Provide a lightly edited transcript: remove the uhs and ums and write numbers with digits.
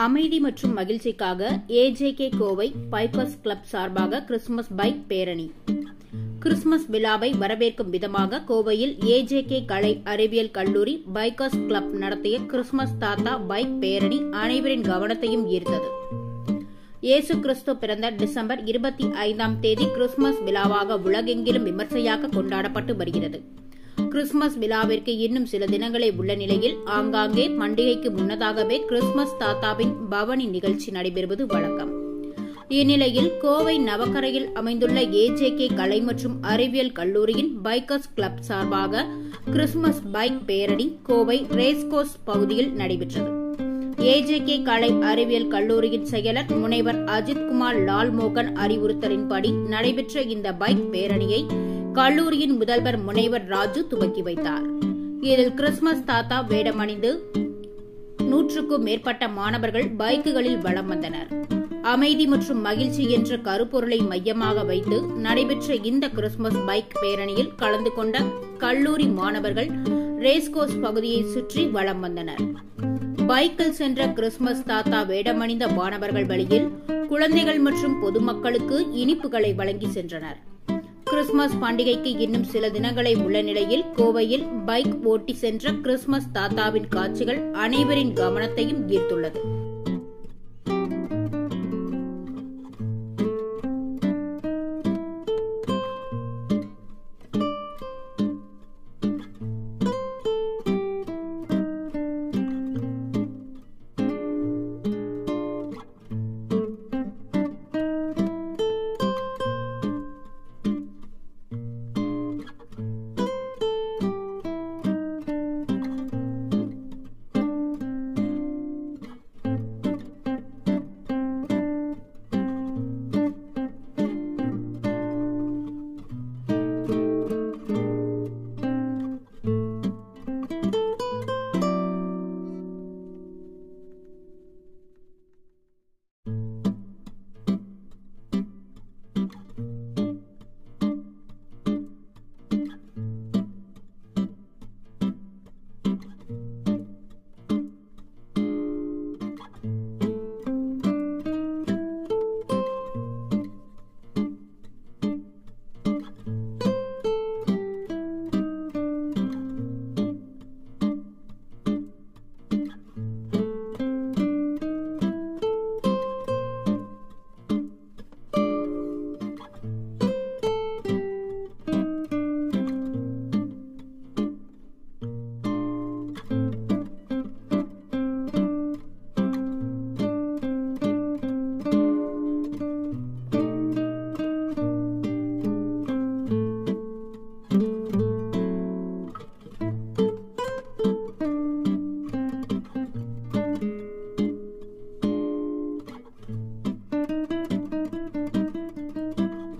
அமைதி மற்றும் மகிழ்ச்சிக்காக AJK Kovai bikers club சார்பாக கிறிஸ்துமஸ் பைக் பேரணி. கிறிஸ்துமஸ் விழாவை வரவேற்கும் விதமாக கோவையில் ஏஜேகே கலை அறிவியல் கல்லூரி பைக்கர்ஸ் கிளப் நடத்திய கிறிஸ்துமஸ் தாத்தா பைக் பேரணி அனைவரின் கவனத்தையும் ஈர்த்தது. இயேசு கிறிஸ்து பிறந்த டிசம்பர் 25ஆம் தேதி கிறிஸ்துமஸ் விழாவாக உலகெங்கிலும் விமர்சையாக கொண்டாடப்பட்டு வருகிறது. கிறிஸ்துமஸ் விழாவிற்கு இன்னும் சில தினங்களே உள்ள நிலையில் ஆங்காங்கே பண்டிகைக்கு முன்னதாகவே கிறிஸ்துமஸ் தாத்தாவின் பவனி நிகழ்ச்சி நடைபெறுவது வழக்கம். இந்நிலையில் கோவை நவக்கரையில் அமைந்துள்ள ஏஜேகே கலை மற்றும் அறிவியல் கல்லூரியின் பைக்கர்ஸ் கிளப் சார்பாக கிறிஸ்துமஸ் பைக் பேரணி கோவை ரேஸ்கோர்ஸ் பகுதியில் நடைபெற்றது. ஏஜேகே கலை அறிவியல் கல்லூரியின் செயலர் முனைவர் அஜித்குமார் லால்மோகன் அறிவுறுத்தலின்படி நடைபெற்ற இந்த பைக் பேரணியை கல்லூரியின் முதல்வர் முனைவர் ராஜு துவக்கி வைத்தார். இதில் கிறிஸ்துமஸ் தாத்தா வேடமணிந்து 100க்கும் மேற்பட்ட மாணவர்கள் பைக்குகளில் வலம் வந்தனர். அமைதி மற்றும் மகிழ்ச்சி என்ற கருப்பொருளை மையமாக வைத்து நடைபெற்ற இந்த கிறிஸ்துமஸ் பைக் பேரணியில் கலந்து கொண்ட கல்லூரி மாணவர்கள் ரேஸ்கோர்ஸ் பகுதியை சுற்றி வலம் வந்தனர். பைக்கில் சென்ற கிறிஸ்துமஸ் தாத்தா வேடமணிந்த மாணவர்கள் வழியில் குழந்தைகள் மற்றும் பொதுமக்களுக்கு இனிப்புகளை வழங்கி சென்றனர். கிறிஸ்துமஸ் பண்டிகைக்கு இன்னும் சில தினங்களே உள்ள நிலையில் கோவையில் பைக் ஓட்டி சென்ற கிறிஸ்துமஸ் தாத்தாவின் காட்சிகள் அனைவரின் கவனத்தையும் ஈர்த்துள்ளது.